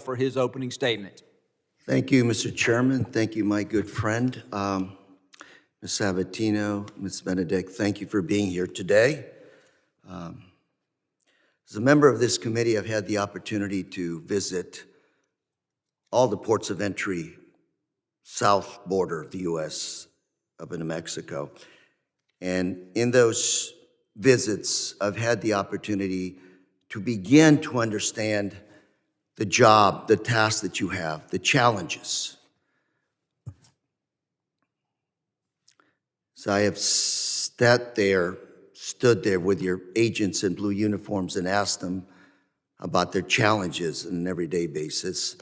for his opening statement. Thank you, Mr. Chairman. Thank you, my good friend. Ms. Sabatino, Ms. Benedict, thank you for being here today. As a member of this committee, I've had the opportunity to visit all the ports of entry south border of the U.S. up into Mexico. And in those visits, I've had the opportunity to begin to understand the job, the task that you have, the challenges. So I have stood there with your agents in blue uniforms and asked them about their challenges on an everyday basis.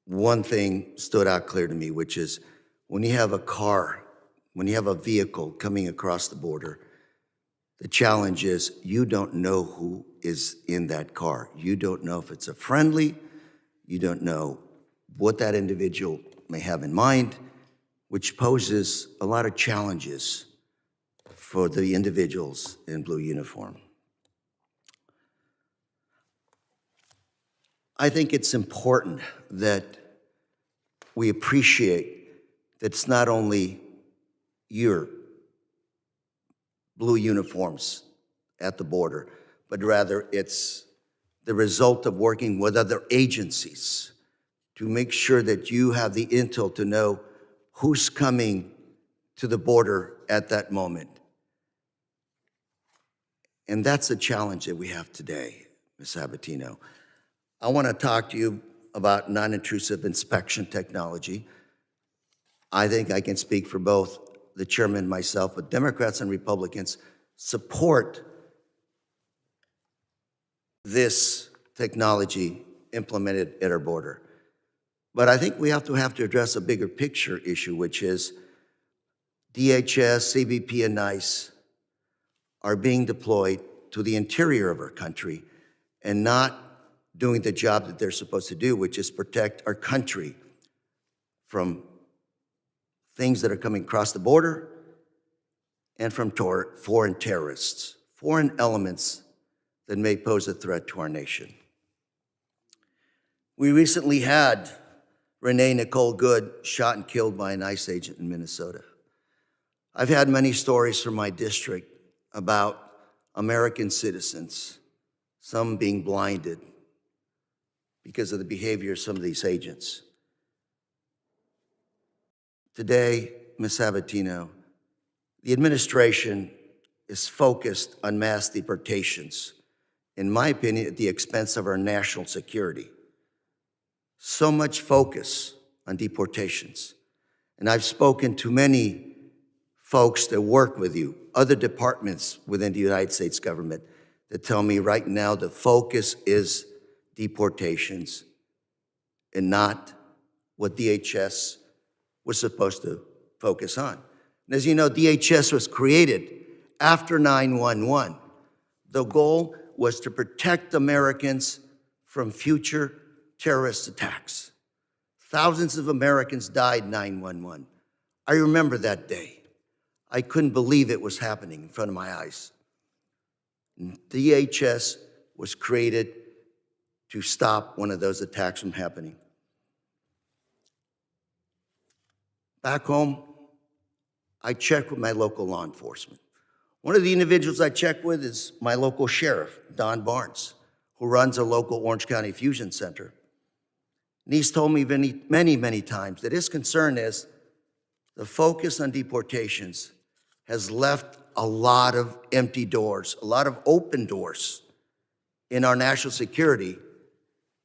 One thing stood out clear to me, which is when you have a car, when you have a vehicle coming across the border, the challenge is you don't know who is in that car. You don't know if it's a friendly, you don't know what that individual may have in mind, which poses a lot of challenges for the individuals in blue uniform. I think it's important that we appreciate that it's not only your blue uniforms at the border, but rather it's the result of working with other agencies to make sure that you have the intel to know who's coming to the border at that moment. And that's the challenge that we have today, Ms. Sabatino. I want to talk to you about non-intrusive inspection technology. I think I can speak for both the chairman and myself, but Democrats and Republicans support this technology implemented at our border. But I think we have to address a bigger picture issue, which is DHS, CBP, and NICE are being deployed to the interior of our country and not doing the job that they're supposed to do, which is protect our country from things that are coming across the border and from foreign terrorists, foreign elements that may pose a threat to our nation. We recently had Renee Nicole Good shot and killed by an ICE agent in Minnesota. I've had many stories from my district about American citizens, some being blinded because of the behavior of some of these agents. Today, Ms. Sabatino, the administration is focused on mass deportations, in my opinion, at the expense of our national security. So much focus on deportations. And I've spoken to many folks that work with you, other departments within the United States government, that tell me right now the focus is deportations and not what DHS was supposed to focus on. And as you know, DHS was created after 9/11. The goal was to protect Americans from future terrorist attacks. Thousands of Americans died 9/11. I remember that day. I couldn't believe it was happening in front of my eyes. DHS was created to stop one of those attacks from happening. Back home, I check with my local law enforcement. One of the individuals I check with is my local sheriff, Don Barnes, who runs a local Orange County Fusion Center. And he's told me many times that his concern is the focus on deportations has left a lot of empty doors, a lot of open doors in our national security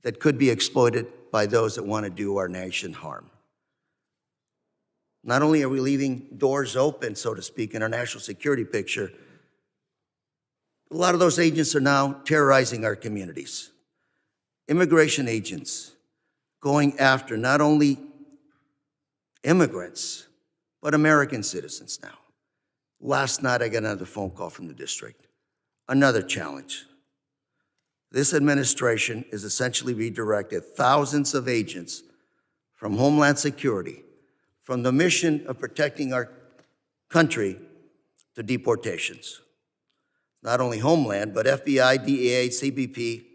that could be exploited by those that want to do our nation harm. Not only are we leaving doors open, so to speak, in our national security picture, a lot of those agents are now terrorizing our communities. Immigration agents going after not only immigrants, but American citizens now. Last night, I got another phone call from the district. Another challenge. This administration has essentially redirected thousands of agents from Homeland Security from the mission of protecting our country to deportations. Not only Homeland, but FBI, DEA, CBP,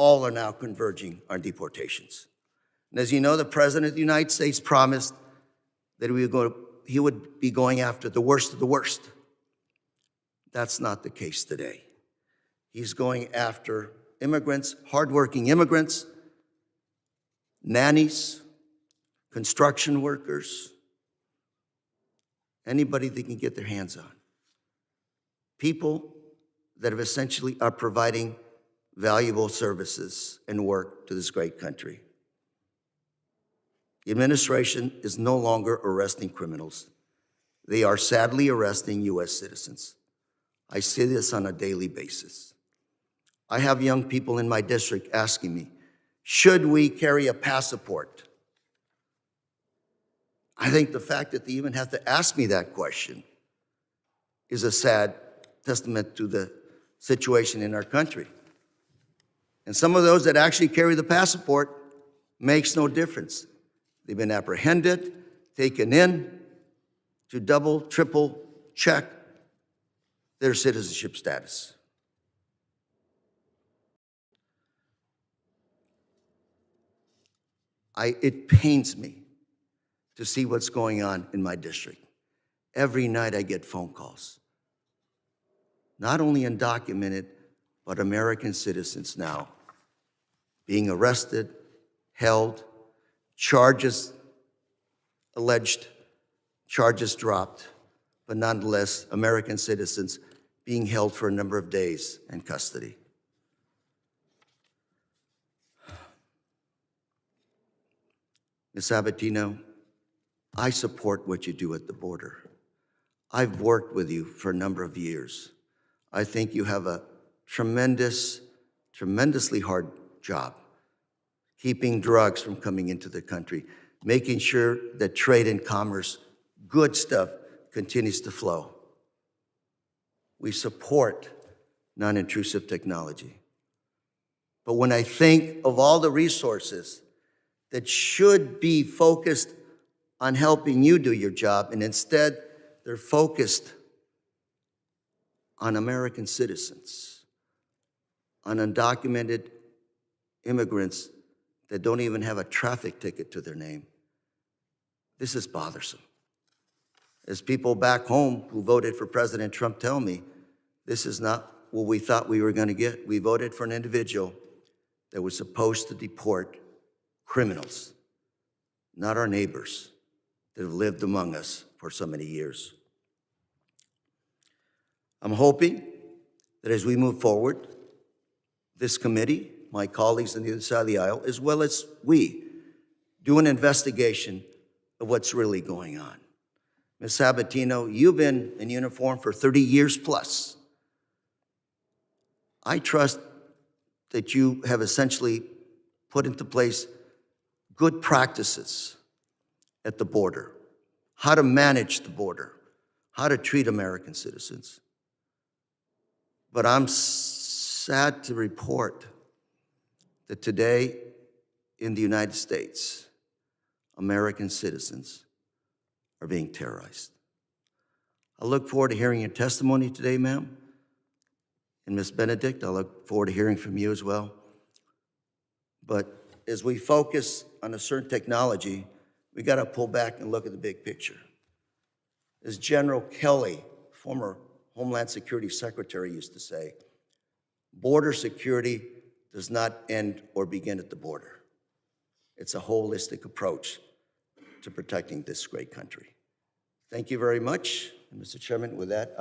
all are now converging on deportations. And as you know, the President of the United States promised that he would be going after the worst of the worst. That's not the case today. He's going after immigrants, hardworking immigrants, nannies, construction workers, anybody they can get their hands on. People that have essentially are providing valuable services and work to this great country. The administration is no longer arresting criminals. They are sadly arresting U.S. citizens. I see this on a daily basis. I have young people in my district asking me, should we carry a passport? I think the fact that they even have to ask me that question is a sad testament to the situation in our country. And some of those that actually carry the passport makes no difference. They've been apprehended, taken in to double, triple check their citizenship status. It pains me to see what's going on in my district. Every night I get phone calls. Not only undocumented, but American citizens now being arrested, held, alleged charges dropped, but nonetheless, American citizens being held for a number of days in custody. Ms. Sabatino, I support what you do at the border. I've worked with you for a number of years. I think you have a tremendously hard job keeping drugs from coming into the country, making sure that trade and commerce, good stuff, continues to flow. We support non-intrusive technology. But when I think of all the resources that should be focused on helping you do your job, and instead they're focused on American citizens, on undocumented immigrants that don't even have a traffic ticket to their name, this is bothersome. As people back home who voted for President Trump tell me, this is not what we thought we were going to get. We voted for an individual that was supposed to deport criminals, not our neighbors that have lived among us for so many years. I'm hoping that as we move forward, this committee, my colleagues on the other side of the aisle, as well as we, do an investigation of what's really going on. Ms. Sabatino, you've been in uniform for 30 years plus. I trust that you have essentially put into place good practices at the border, how to manage the border, how to treat American citizens. But I'm sad to report that today in the United States, American citizens are being terrorized. I look forward to hearing your testimony today, ma'am. And Ms. Benedict, I look forward to hearing from you as well. But as we focus on a certain technology, we got to pull back and look at the big picture. As General Kelly, former Homeland Security Secretary, used to say, border security does not end or begin at the border. It's a holistic approach to protecting this great country. Thank you very much. And Mr. Chairman, with that, I